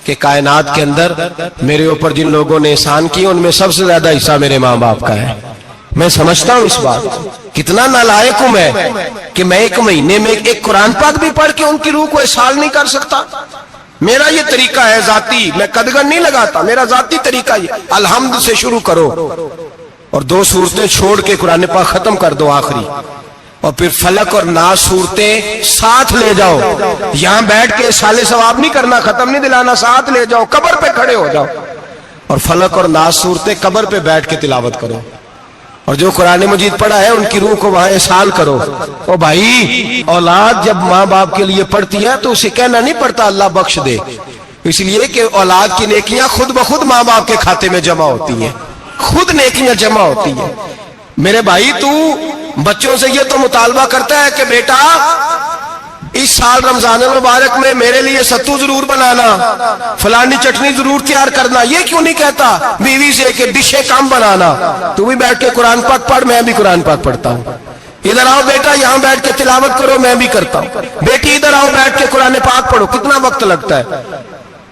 کہ کائنات کے اندر میرے اوپر جن لوگوں نے احسان کیے ان میں سب سے زیادہ حصہ میرے ماں باپ کا ہے۔ میں سمجھتا ہوں اس بات، کتنا نالائق ہوں میں کہ میں 1 مہینے میں ایک قرآن پاک بھی پڑھ کے ان کی روح کو احسال نہیں کر سکتا۔ میرا یہ طریقہ ہے ذاتی، میں قدغن نہیں لگاتا، میرا ذاتی طریقہ یہ، الحمد سے شروع کرو اور 2 سورتیں چھوڑ کے قرآن پاک ختم کر دو آخری، اور پھر فلق اور ناس صورتیں ساتھ لے جاؤ۔ یہاں بیٹھ کے سال ثواب نہیں کرنا، ختم نہیں دلانا، ساتھ لے جاؤ، قبر پہ کھڑے ہو جاؤ اور فلق اور ناس صورتیں قبر پہ بیٹھ کے تلاوت کرو، اور جو قرآن مجید پڑھا ہے ان کی روح کو وہاں احسال کرو۔ او بھائی، اولاد جب ماں باپ کے لیے پڑھتی ہے تو اسے کہنا نہیں پڑتا اللہ بخش دے، اس لیے کہ اولاد کی نیکیاں خود بخود ماں باپ کے کھاتے میں جمع ہوتی ہیں، خود نیکیاں جمع ہوتی ہیں۔ میرے بھائی تو بچوں سے یہ تو مطالبہ کرتا ہے کہ بیٹا اس سال رمضان المبارک میں میرے لیے ستو ضرور بنانا، فلانی چٹنی ضرور تیار کرنا، یہ کیوں نہیں کہتا بیوی سے کہ ڈشیں کم بنانا، تو بھی بیٹھ کے قرآن پاک پڑھ، میں بھی قرآن پاک پڑھتا ہوں۔ ادھر آؤ بیٹا یہاں بیٹھ کے تلاوت کرو، میں بھی کرتا ہوں۔ بیٹی ادھر آؤ بیٹھ کے قرآن پاک پڑھو، کتنا وقت لگتا ہے؟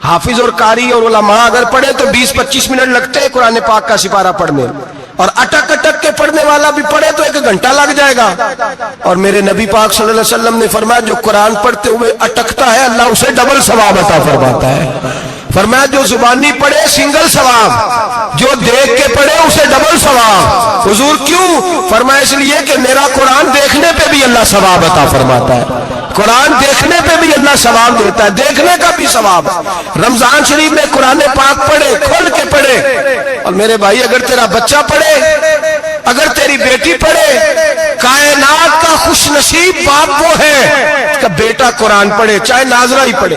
حافظ اور قاری اور علماء اگر پڑھے تو 20-25 منٹ لگتے ہیں قرآن پاک کا سپارہ پڑھنے، اور اٹک اٹک کے پڑھنے والا بھی پڑھے تو 1 گھنٹہ لگ جائے گا۔ اور میرے نبی پاک صلی اللہ علیہ وسلم نے فرمایا جو قرآن پڑھتے ہوئے اٹکتا ہے اللہ اسے ڈبل ثواب عطا فرماتا ہے۔ فرمایا جو زبانی پڑھے سنگل ثواب، جو دیکھ کے پڑھے اسے ڈبل ثواب۔ حضور کیوں؟ فرمایا اس لیے کہ میرا قرآن دیکھنے پہ بھی اللہ ثواب عطا فرماتا ہے، قرآن دیکھنے پہ بھی اللہ ثواب دیتا ہے، دیکھنے کا بھی ثواب۔ رمضان شریف میں قرآن پاک پڑھے، کھول کے پڑھے، اور میرے بھائی اگر تیرا بچہ پڑھے، اگر تیری بیٹی پڑھے، کائنات کا خوش نصیب باپ وہ ہے اس کا بیٹا قرآن پڑھے، چاہے ناظرہ ہی پڑھے،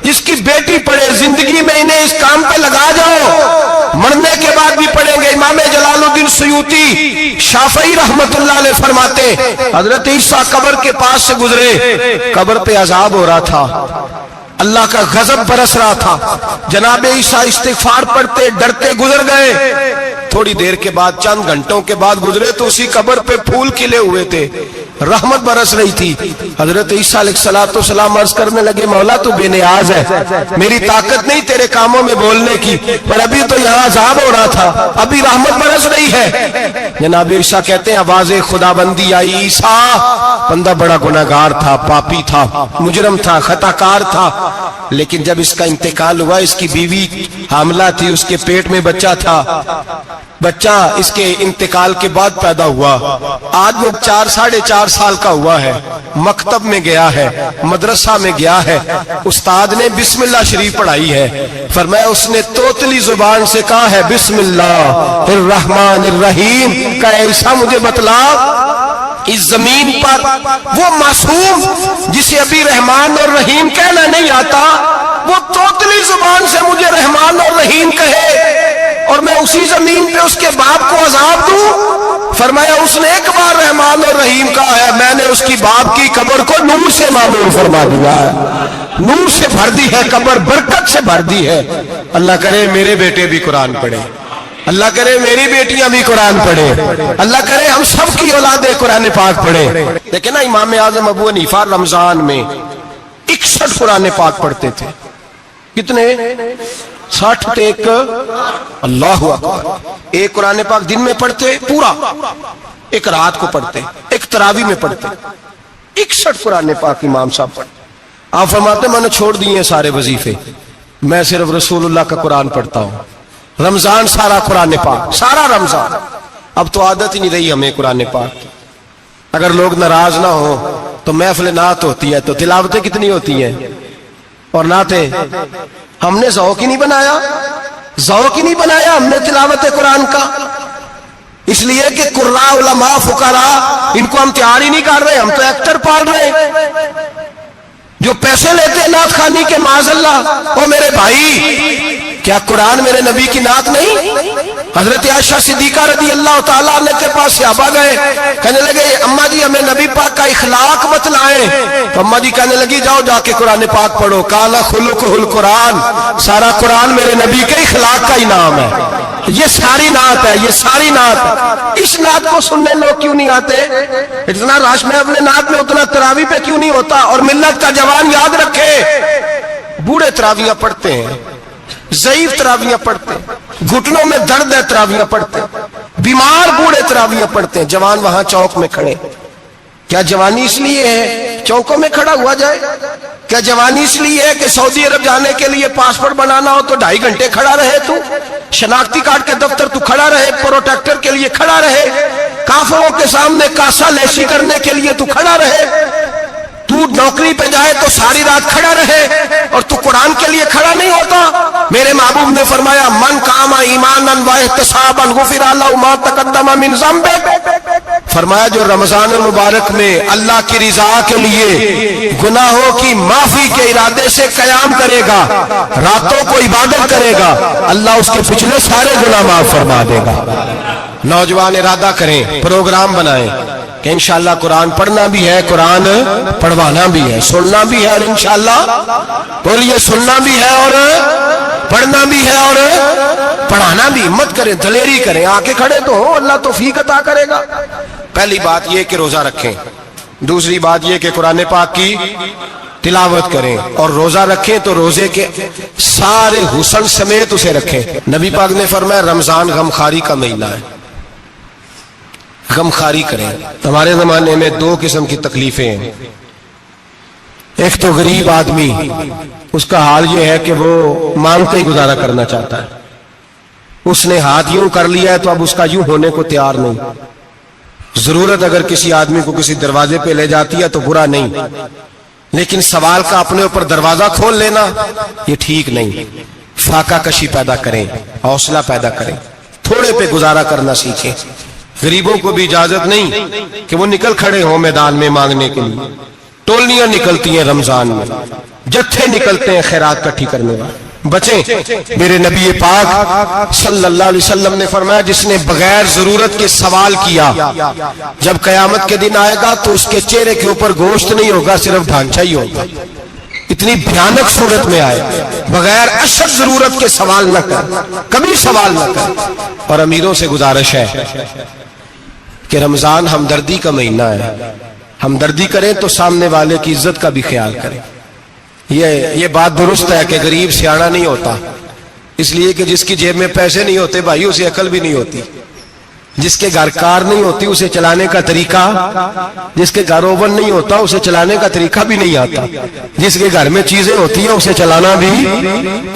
جس کی بیٹی پڑھے۔ زندگی میں انہیں اس کام پہ لگا جاؤ، مرنے کے بعد بھی پڑھیں گے۔ امام جلال الدین سیوطی شافعی رحمت اللہ علیہ فرماتے حضرت عیسیٰ قبر کے پاس سے گزرے، قبر پہ عذاب ہو رہا تھا، اللہ کا غضب برس رہا تھا، جناب عیسیٰ استغفار پڑھتے ڈرتے گزر گئے۔ تھوڑی دیر کے بعد، چند گھنٹوں کے بعد گزرے تو اسی قبر پہ پھول کھلے ہوئے تھے، رحمت برس رہی تھی۔ حضرت عیسیٰ علیہ السلام عرض کرنے لگے مولا تو بے نیاز ہے، میری طاقت نہیں تیرے کاموں میں بولنے کی، پر ابھی تو یہاں عذاب ہو رہا تھا، ابھی رحمت برس رہی ہے۔ جناب عیسیٰ کہتے ہیں آواز خدا بندی آئی، عیسیٰ بندہ بڑا گناہگار تھا، پاپی تھا، مجرم تھا، خطا کار تھا، لیکن جب اس کا انتقال ہوا، اس کی بیوی حاملہ تھی، اس کے پیٹ میں بچہ تھا، بچہ اس کے انتقال کے بعد پیدا ہوا، آج وہ 4.5 سال کا ہوا ہے، مکتب میں گیا ہے، مدرسہ میں گیا ہے، استاد نے بسم اللہ شریف پڑھائی ہے، فرمایا اس نے توتلی زبان سے کہا ہے بسم اللہ الرحمن الرحیم، کہ ایسا مجھے بتلا اس زمین پر وہ معصوم جسے ابھی رحمان اور رحیم کہنا نہیں آتا، وہ توتلی زبان سے مجھے رحمان اور رحیم کہے اور میں اسی زمین پہ اس کے باپ کو عذاب دوں؟ فرمایا اس نے ایک بار رحمان اور رحیم کہا ہے، میں نے اس کی باپ کی قبر کو نور سے معمور فرما دیا ہے، نور سے بھر دی ہے قبر، برکت سے بھر دی ہے۔ اللہ کرے میرے بیٹے بھی قرآن پڑھے، اللہ کرے میری بیٹیاں بھی قرآن پڑھے، اللہ کرے ہم سب کی اولادیں قرآن پاک پڑھے۔ لیکن نا امام اعظم ابو حنیفہ رمضان میں 61 قرآن پاک پڑھتے تھے۔ کتنے؟ 60 ایک، اللہ اکبر، ایک قرآن پاک دن میں پڑھتے پورا، ایک رات کو پڑھتے، ایک تراویح میں پڑھتے، 61 قرآن پاک امام صاحب پڑھتے۔ آپ فرماتے میں نے چھوڑ دیے سارے وظیفے، میں صرف رسول اللہ کا قرآن پڑھتا ہوں۔ رمضان سارا قرآن پاک، سارا رمضان۔ اب تو عادت ہی نہیں رہی ہمیں قرآن پاک کی۔ اگر لوگ ناراض نہ ہو تو محفل نعت ہوتی ہے تو تلاوتیں کتنی ہوتی ہیں، اور نعتیں ہم نے ذوق ہی نہیں بنایا، ذوق ہی نہیں بنایا ہم نے تلاوت قرآن کا، اس لیے کہ قراء علماء فقراء ان کو ہم تیار ہی نہیں کر رہے، ہم تو ایکٹر پال رہے ہیں جو پیسے لیتے ہیں نعت خوانی کے، معاذ اللہ۔ او میرے بھائی، کیا قرآن میرے نبی کی نعت نہیں؟ حضرت عائشہ صدیقہ رضی اللہ تعالیٰ عنہ کے پاس صحابہ گئے، کہنے لگے اماں جی ہمیں نبی پاک کا اخلاق بتلائیں، تو اماں جی کہنے لگی جاؤ جا کے قرآن پاک پڑھو، قال خلقہ القرآن، سارا قرآن میرے نبی کے اخلاق کا انعام ہے، یہ ساری نعت ہے، یہ ساری نعت ہے۔ اس نعت کو سننے لوگ کیوں نہیں آتے؟ اتنا راش میں اپنے نعت میں اتنا تراویح پہ کیوں نہیں ہوتا؟ اور ملت کا جوان یاد رکھے، بوڑھے تراویح پڑھتے ہیں، ضعیف تراویح پڑھتے ہیں، گھٹنوں میں درد ہے تراویح پڑھتے ہیں، بیمار بوڑھے تراویح پڑھتے ہیں، جوان وہاں چوک میں کھڑے۔ کیا جوانی اس لیے ہے چوکوں میں کھڑا ہوا جائے؟ کیا جوانی اس لیے ہے کہ سعودی عرب جانے کے لیے پاسپورٹ بنانا ہو تو 2.5 گھنٹے کھڑا رہے تو؟ شناختی کارڈ کے دفتر تو کھڑا رہے، پروٹیکٹر کے لیے کھڑا رہے، کافروں کے سامنے کاسا لیشی کرنے کے لیے تو کھڑا رہے، تو نوکری پہ جائے تو ساری رات کھڑا رہے، اور تو قرآن کے لیے کھڑا نہیں ہوتا؟ میرے محبوب نے فرمایا من قام ایمانا و احتسابا غفر له ما تقدم من ذنبه، فرمایا جو رمضان المبارک میں اللہ کی رضا کے لیے گناہوں کی معافی کے ارادے سے قیام کرے گا، راتوں کو عبادت کرے گا، اللہ اس کے پچھلے سارے گناہ معاف فرما دے گا۔ نوجوان ارادہ کریں، پروگرام بنائیں کہ انشاءاللہ قرآن پڑھنا بھی ہے، قرآن پڑھوانا بھی ہے، سننا بھی ہے، اور انشاءاللہ بولیے سننا بھی ہے اور پڑھنا بھی ہے اور پڑھانا بھی۔ ہمت کریں، دلیری کریں، آکے کھڑے تو ہو، اللہ توفیق عطا کرے گا۔ پہلی بات یہ کہ روزہ رکھیں، دوسری بات یہ کہ قرآن پاک کی تلاوت کریں، اور روزہ رکھیں تو روزے کے سارے حسن سمیت اسے رکھیں۔ نبی پاک نے فرمایا رمضان غمخاری کا مہینہ ہے، غمخاری کریں۔ ہمارے زمانے میں 2 قسم کی تکلیفیں ہیں، ایک تو غریب آدمی، اس کا حال یہ ہے کہ وہ مانگتے ہی گزارا کرنا چاہتا ہے، اس نے ہاتھ یوں کر لیا ہے تو اب اس کا یوں ہونے کو تیار نہیں۔ ضرورت اگر کسی آدمی کو کسی دروازے پہ لے جاتی ہے تو برا نہیں، لیکن سوال کا اپنے اوپر دروازہ کھول لینا یہ ٹھیک نہیں۔ فاقہ کشی پیدا کریں، حوصلہ پیدا کریں، تھوڑے پہ گزارا کرنا سیکھیں۔ غریبوں کو بھی اجازت نہیں کہ وہ نکل کھڑے ہوں میدان میں مانگنے کے لیے. ٹولیاں نکلتی ہیں رمضان میں, جتھے نکلتے ہیں خیرات کٹھی کرنے والے. بچیں. میرے نبی پاک صلی اللہ علیہ وسلم نے فرمایا جس نے بغیر ضرورت کے سوال کیا جب قیامت کے دن آئے گا تو اس کے چہرے کے اوپر گوشت نہیں ہوگا, صرف ڈھانچہ ہی ہوگا. اتنی بھیانک صورت میں آئے, بغیر اشد ضرورت کے سوال نہ کر, کبھی سوال نہ کر. اور امیروں سے گزارش ہے کہ رمضان ہمدردی کا مہینہ ہے, ہمدردی کریں تو سامنے والے کی عزت کا بھی خیال کریں. یہ بات درست ہے کہ غریب سیاڑا نہیں ہوتا, اس لیے کہ جس کی جیب میں پیسے نہیں ہوتے بھائی اسے عقل بھی نہیں ہوتی. جس کے گھر کار نہیں ہوتی اسے چلانے کا طریقہ, جس کے گھر اوون نہیں ہوتا اسے چلانے کا طریقہ بھی نہیں آتا. جس کے گھر میں چیزیں ہوتی ہیں اسے چلانا بھی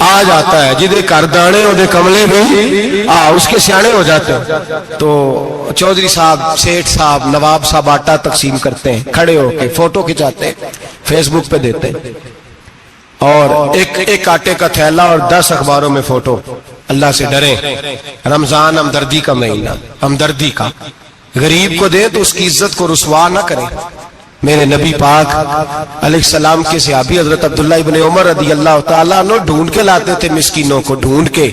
آ جاتا ہے. جدے گھر دانے اودے کملے بھی اس کے سیانے ہو جاتے ہیں. تو چودھری صاحب, سیٹھ صاحب, نواب صاحب آٹا تقسیم کرتے ہیں, کھڑے ہو کے فوٹو کھچاتے ہیں, فیس بک پہ دیتے ہیں, اور ایک آٹے کا تھیلا اور 10 اخباروں میں فوٹو. اللہ سے ڈریں. رمضان ہمدردی کا مہینہ, ہمدردی کا. غریب کو دیں تو اس کی عزت کو رسوا نہ کریں. میرے نبی پاک علیہ السلام کے صحابی حضرت عبداللہ ابن عمر رضی اللہ تعالیٰ عنہ ڈھونڈ کے لاتے تھے مسکینوں کو, ڈھونڈ کے,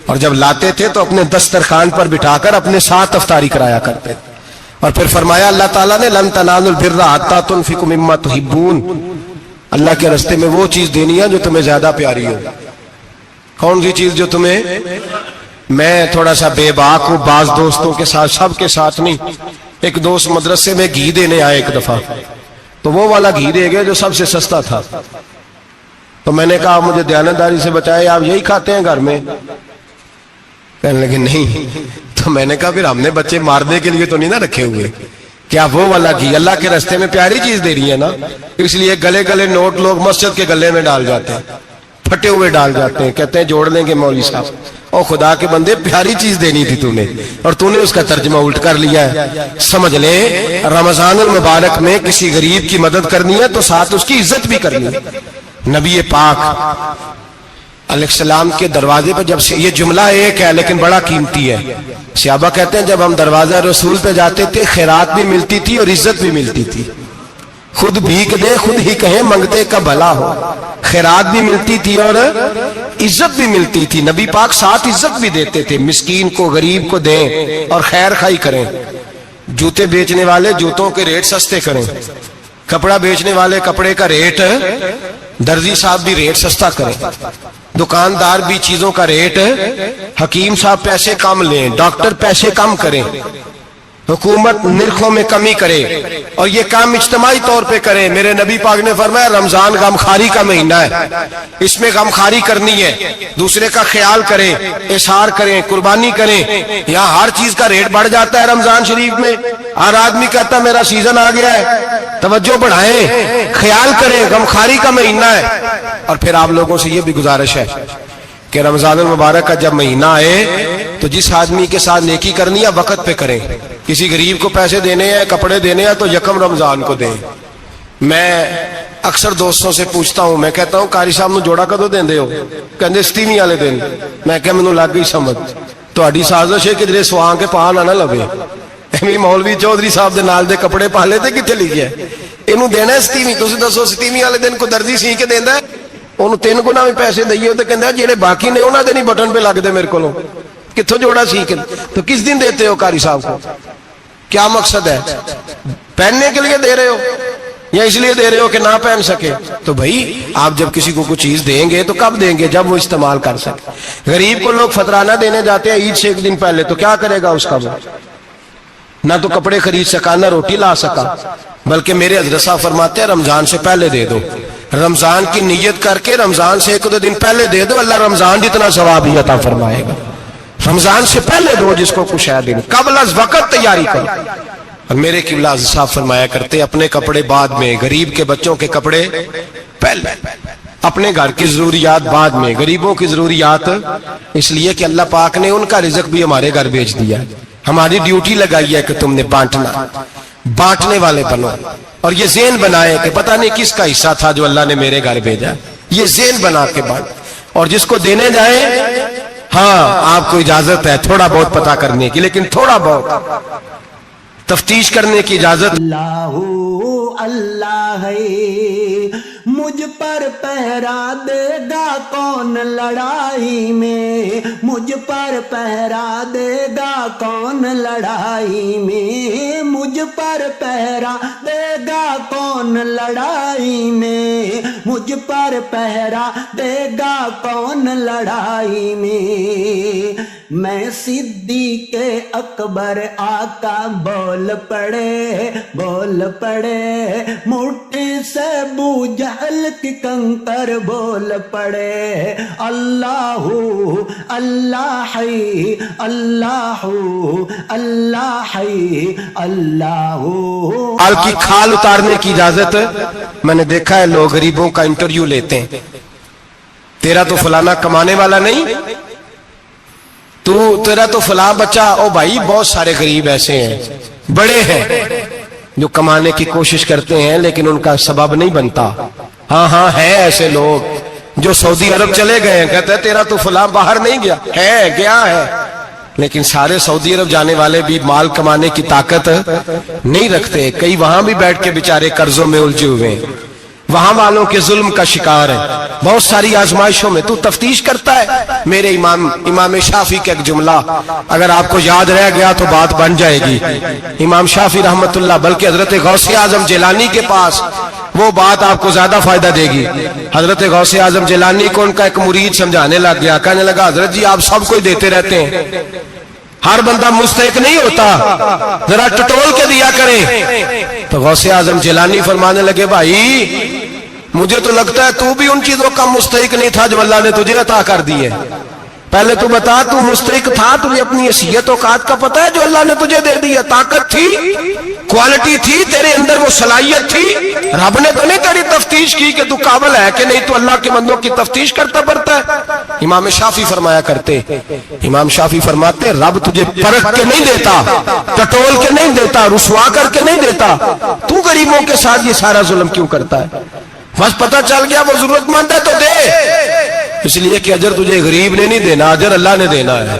اور جب لاتے تھے تو اپنے دسترخوان پر بٹھا کر اپنے ساتھ افطاری کرایا کرتے. اور پھر فرمایا اللہ تعالیٰ نے لن تنالوا البر حتی تنفقوا مما تحبون, اللہ کے راستے میں وہ چیز دینی ہے جو تمہیں زیادہ پیاری ہو. کون سی چیز جو تمہیں, میں تھوڑا سا بے باک ہوں بعض دوستوں کے ساتھ, سب کے ساتھ نہیں. ایک دوست مدرسے میں گھی دینے آئے ایک دفعہ, تو وہ والا گھی دے گئے جو سب سے سستا تھا. تو میں نے کہا مجھے دیانتداری سے بچائے, آپ یہی کھاتے ہیں گھر میں؟ کہنے لگے نہیں. تو میں نے کہا پھر ہم نے بچے مارنے کے لیے تو نہیں نہ رکھے ہوئے, کیا وہ والا گھی اللہ کے راستے میں پیاری چیز دے رہی ہے نا, اس لیے گلے گلے نوٹ لوگ مسجد کے گلے میں ڈال جاتے ہیں, پھٹے ہوئے ڈال جاتے ہیں, کہتے ہیں جوڑ لیں گے مولوی صاحب. اور خدا کے بندے پیاری چیز دینی تھی تو نے, اور تو نے اس کا ترجمہ الٹ کر لیا ہے. سمجھ لیں رمضان المبارک میں کسی غریب کی مدد کرنی ہے تو ساتھ اس کی عزت بھی کرنی ہے. نبی پاک علیہ السلام کے دروازے پہ جب یہ جملہ ایک ہے لیکن بڑا قیمتی ہے. صحابہ کہتے ہیں جب ہم دروازہ رسول پہ جاتے تھے خیرات بھی ملتی تھی اور عزت بھی ملتی تھی. خود بھیک دے خود ہی کہیں منگتے کا بھلا ہو, خیرات بھی ملتی تھی اور عزت بھی ملتی تھی. نبی پاک ساتھ عزت بھی دیتے تھے, مسکین کو غریب کو دیں اور خیر خائی کریں. جوتے بیچنے والے جوتوں کے ریٹ سستے کریں, کپڑا بیچنے والے کپڑے کا ریٹ, درزی صاحب بھی ریٹ سستا کریں, دکاندار بھی چیزوں کا ریٹ, حکیم صاحب پیسے کم لیں, ڈاکٹر پیسے کم کریں, حکومت نرخوں میں کمی کرے, اور یہ کام اجتماعی طور پہ کریں. میرے نبی پاک نے فرمایا رمضان غمخواری کا مہینہ ہے, اس میں غمخواری کرنی ہے, دوسرے کا خیال کریں, اظہار کریں, قربانی کریں. یہاں ہر چیز کا ریٹ بڑھ جاتا ہے رمضان شریف میں. ہر آدمی کہتا ہے میرا سیزن آ گیا ہے, توجہ بڑھائیں, خیال کریں, غمخواری کا مہینہ ہے. اور پھر آپ لوگوں سے یہ بھی گزارش ہے کہ رمضان المبارک کا جب مہینہ آئے تو جس آدمی کے ساتھ نیکی کرنی ہے وقت پہ کریں. کسی غریب کو پیسے دینے ہیں, کپڑے دینے ہیں تو یکم رمضان کو دیں. میں اکثر دوستوں سے پوچھتا ہوں, میں کہتا ہوں قاری صاحب نو جوڑا کدو دیندے ہو؟ کہندے 27 والے دن. میں کہ مینوں لگ گئی سمجھ, تہاڈی سازش ہے کہ جڑے سواں کے پا نہ لوے. ایویں مولوی چودھری صاحب دے نال دے کپڑے پا لے تے کتے لکھیا ہے اینوں دینا 27. تسی دسو 27 والے دن کو درزی سی کے دیندا ہے, انہوں 3 گنا بھی پیسے دئیے تو کہندا جڑے باقی نے انہاں دے نہیں بٹن پہ لگ دے میرے کولوں, کتھوں جوڑا سی کے. تو کس دن دیتے ہو قاری صاحب کو؟ کیا مقصد ہے؟ پہننے کے لیے دے رہے ہو یا اس لیے دے رہے ہو کہ نہ پہن سکے؟ تو بھائی آپ جب کسی کو کوئی چیز دیں گے تو کب دیں گے؟ جب وہ استعمال کر سکے. غریب کو لوگ فطرانہ دینے جاتے ہیں عید سے 1 دن پہلے, تو کیا کرے گا اس کا؟ وہ نہ تو کپڑے خرید سکا نہ روٹی لا سکا, بلکہ میرے حضرت صاحب فرماتے ہیں رمضان سے پہلے دے دو. رمضان کی نیت کر کے رمضان سے 1-2 دن پہلے دے دو, اللہ رمضان جتنا ثواب ہی عطا فرمائے گا. رمضان سے پہلے دو جس کو کچھ ہے دن, قبل از وقت تیاری کرو. اور میرے قبلہ صاحب فرمایا کرتے اپنے کپڑے بعد میں, غریب کے بچوں کے کپڑے پہلے, اپنے گھر کی ضروریات بعد میں, غریبوں کی ضروریات. اس لیے کہ اللہ پاک نے ان کا رزق بھی ہمارے گھر بھیج دیا. ہماری ڈیوٹی لگائی ہے کہ تم نے بانٹنا, بانٹنے والے بنو. اور یہ ذہن بنائے کہ پتہ نہیں کس کا حصہ تھا جو اللہ نے میرے گھر بھیجا, یہ ذہن بنا کے بانٹ. اور جس کو دینے جائیں ہاں آپ کو اجازت ہے تھوڑا بہت پتا کرنے کی، لیکن تھوڑا بہت تفتیش کرنے کی اجازت۔ اللہ اللہ ہے، مجھ پر پہرا دے گا کون لڑائی میں، مجھ پر پہرا دے گا کون لڑائی میں، مجھ پر پہرا دے گا کون لڑائی میں، مجھ پر پہرا دے گا کون لڑائی میں۔ میں صدیق اکبر آقا بول پڑے بول پڑے، مٹھی سے ابو جہل کی کنکر بول پڑے، اللہ اللہ ہے اللہ اللہ ہے اللہ۔ مال کی کھال اتارنے کی اجازت؟ میں نے دیکھا ہے لوگ غریبوں کا انٹرویو لیتے ہیں، تیرا تو فلانا کمانے والا نہیں، تیرا تو فلاں بچہ، او بھائی بہت سارے غریب ایسے ہیں بڑے ہیں جو کمانے کی کوشش کرتے ہیں لیکن ان کا سبب نہیں بنتا۔ ہاں ہاں ہے ایسے لوگ جو سعودی عرب چلے گئے ہیں، کہتے ہیں تیرا تو فلاں باہر نہیں گیا، ہے گیا ہے، لیکن سارے سعودی عرب جانے والے بھی مال کمانے کی طاقت نہیں رکھتے، کئی وہاں بھی بیٹھ کے بیچارے قرضوں میں الجھے ہوئے ہیں، وہاں والوں کے ظلم کا شکار ہے، بہت ساری آزمائشوں میں تو تفتیش کرتا ہے۔ میرے امام شافعی کا ایک جملہ اگر آپ کو یاد رہ گیا تو بات بن جائے گی۔ امام شافعی رحمت اللہ، بلکہ حضرت غوث اعظم جیلانی کے پاس وہ بات آپ کو زیادہ فائدہ دے گی۔ حضرت غوث اعظم جیلانی کو ان کا ایک مرید سمجھانے لگ گیا، کہنے لگا حضرت جی آپ سب کو ہی دیتے رہتے ہیں، ہر بندہ مستحق نہیں ہوتا، ذرا ٹٹول کے دیا کریں۔ تو غوث اعظم جیلانی فرمانے لگے بھائی مجھے تو لگتا ہے تو بھی ان چیزوں کا مستحق نہیں تھا جو اللہ نے تجھے عطا کر دی ہے، پہلے تو بتا تو مستحق تھا، تجھے اپنی حیثیت اوقات کا پتہ ہے جو اللہ نے تجھے دے دی ہے، طاقت تھی، کوالٹی تھی، تیرے اندر وہ صلاحیت تھی، رب نے تو نہیں تیری تفتیش کی کہ تو قابل ہے کہ نہیں، تو اللہ کے بندوں کی تفتیش کرتا پڑتا ہے۔ امام شافعی فرمایا کرتے، امام شافعی فرماتے رب تجھے پرکھ کے نہیں دیتا، ٹٹول کے نہیں دیتا، رسوا کر کے نہیں دیتا، تو غریبوں کے ساتھ یہ سارا ظلم کیوں کرتا ہے؟ بس پتہ چل گیا وہ ضرورت مند ہے تو دے، اس لیے کہ اجر تجھے غریب نے نہیں دینا، اجر اللہ نے دینا ہے،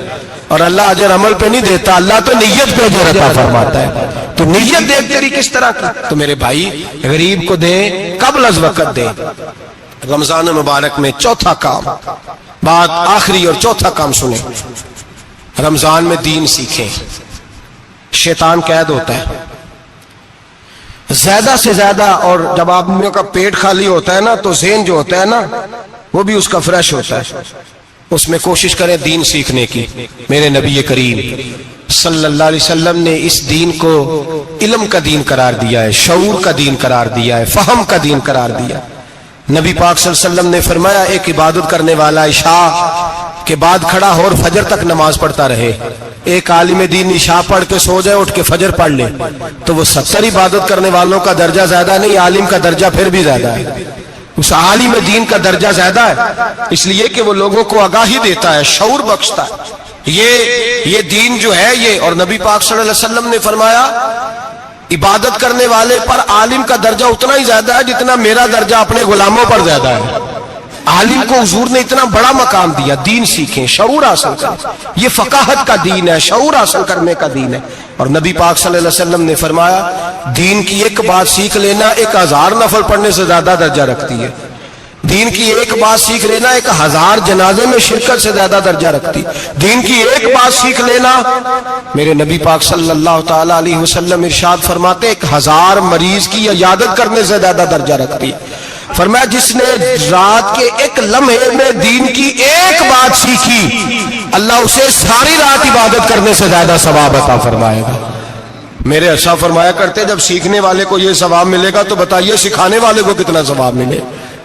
اور اللہ اجر عمل پہ نہیں دیتا، اللہ تو نیت پہ اجر عطا فرماتا ہے۔ تو نیت دیکھ تیری کس طرح کی، تو میرے بھائی غریب کو دے، قبل از وقت دے۔ رمضان مبارک میں چوتھا کام، بات آخری اور چوتھا کام سنیں، رمضان میں دین سیکھیں۔ شیطان قید ہوتا ہے زیادہ سے زیادہ، اور جب آدمیوں کا پیٹ خالی ہوتا ہے نا تو ذہن جو ہوتا ہے نا وہ بھی اس کا فریش ہوتا ہے، اس میں کوشش کریں دین سیکھنے کی۔ میرے نبی کریم صلی اللہ علیہ وسلم نے اس دین کو علم کا دین قرار دیا ہے، شعور کا دین قرار دیا ہے، فہم کا دین قرار دیا۔ نبی پاک صلی اللہ علیہ وسلم نے فرمایا ایک عبادت کرنے والا عشاء کے بعد کھڑا ہو اور فجر تک نماز پڑھتا رہے، ایک عالم دین عشاء پڑھ کے سو جائے اٹھ کے فجر پڑھ لے تو وہ 70 عبادت کرنے والوں کا درجہ زیادہ نہیں، عالم کا درجہ پھر بھی زیادہ ہے، اس عالم دین کا درجہ زیادہ ہے، اس لیے کہ وہ لوگوں کو آگاہی دیتا ہے، شعور بخشتا ہے۔ یہ دین جو ہے یہ، اور نبی پاک صلی اللہ علیہ وسلم نے فرمایا عبادت کرنے والے پر عالم کا درجہ اتنا ہی زیادہ ہے جتنا میرا درجہ اپنے غلاموں پر زیادہ ہے۔ عالم کو حضور نے اتنا بڑا مقام دیا، دین سیکھیں، شعور حاصل کریں، یہ فقاہت کا دین ہے، شعور حاصل کرنے کا دین ہے۔ اور نبی پاک صلی اللہ علیہ وسلم نے فرمایا دین کی ایک بات سیکھ لینا 1000 نفل پڑھنے سے زیادہ درجہ رکھتی ہے، دین کی ایک بات سیکھ لینا 1000 جنازے میں شرکت سے زیادہ درجہ رکھتی، دین کی ایک بات سیکھ لینا، میرے نبی پاک صلی اللہ تعالی علیہ وسلم ارشاد فرماتے 1000 مریض کی عیادت کرنے سے زیادہ درجہ رکھتی۔ فرمایا جس نے رات کے ایک لمحے میں دین کی ایک بات سیکھی اللہ اسے ساری رات عبادت کرنے سے زیادہ ثواب عطا فرمائے گا۔ میرے اچھا فرمایا کرتے جب سیکھنے والے کو یہ ثواب ملے گا تو بتائیے سکھانے والے کو کتنا ثواب ملے،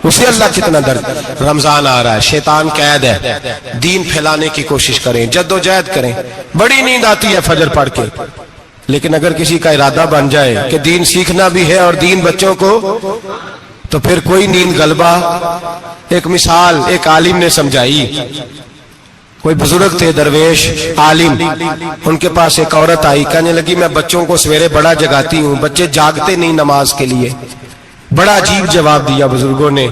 اسے اللہ کتنا درد۔ رمضان آ رہا ہے، شیطان قید ہے، دین پھیلانے کی کوشش کریں، جد و جہد کریں۔ بڑی نیند آتی ہے فجر پڑھ کے، لیکن اگر کسی کا ارادہ بن جائے کہ دین سیکھنا بھی ہے اور دین بچوں کو، تو پھر کوئی نیند غلبہ۔ ایک مثال ایک عالم نے سمجھائی، کوئی بزرگ تھے درویش عالم، ان کے پاس ایک عورت آئی، کہنے لگی میں بچوں کو سویرے بڑا جگاتی ہوں، بچے جاگتے نہیں نماز کے لیے، بڑا عجیب جواب دیا بزرگوں نے،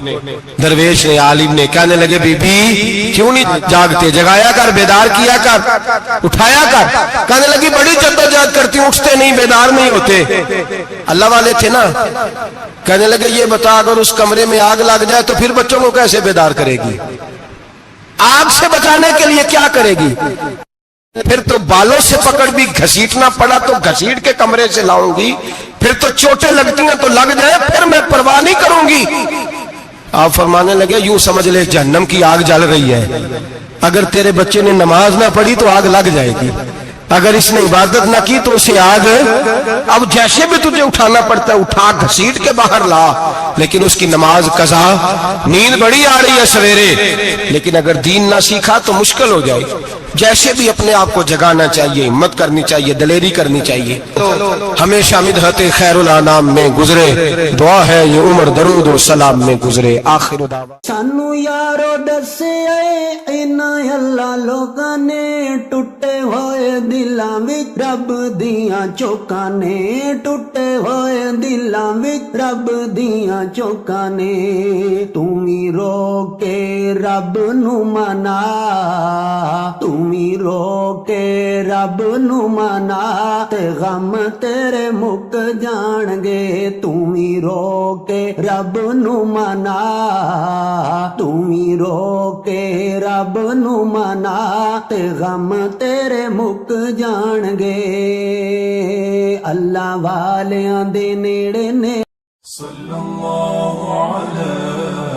درویش نے، عالم نے. کہنے لگے بی بی کیوں نہیں جاگتے؟ جگایا کر، بیدار کیا کر، اٹھایا کر. کہنے لگی بڑی جدوجہد کرتی ہوں، اٹھتے نہیں، بیدار نہیں ہوتے. اللہ والے تھے نا. کہنے لگے یہ بتا اگر اس کمرے میں آگ لگ جائے تو پھر بچوں کو کیسے بیدار کرے گی؟ آگ سے بچانے کے لیے کیا کرے گی؟ پھر تو بالوں سے پکڑ بھی گھسیٹنا پڑا تو گھسیٹ کے کمرے سے لاؤں گی. پھر تو چوٹیں لگتی ہیں تو لگ جائے، پھر میں پرواہ نہیں کروں گی. آپ فرمانے لگے یوں سمجھ لے جہنم کی آگ جل رہی ہے، اگر تیرے بچے نے نماز نہ پڑھی تو آگ لگ جائے گی، اگر اس نے عبادت نہ کی تو اسے آگ. اب جیسے بھی تجھے اٹھانا پڑتا ہے اٹھا گھسیٹ کے باہر لا، لیکن اس کی نماز قضا. نیند بڑی آ رہی ہے سویرے، لیکن اگر دین نہ سیکھا تو مشکل ہو جائے. جیسے بھی اپنے آپ کو جگانا چاہیے، ہمت کرنی چاہیے، دلیری کرنی چاہیے. ہمیشہ مدحت خیر الانام میں گزرے، دعا ہے یہ عمر درود و سلام میں گزرے. آخر دعوا سانو یارو دسے انہاں اللہ لوکاں نے ٹوٹے ہوئے دلاں وچ رب دیاں چوکاں نے، ٹوٹے ہوئے دلاں وچ رب دیاں چوکاں نے. توں وی رو کے رب نو منا، توں وی رو کے رب نو منا، تے غم تیرے مک جان گے. توں وی رو کے رب نو منا، توں وی رو کے رب نو منا، تے غم تیرے مک جان گے. اللہ والیاں دے نیڑے نے صلی اللہ علیہ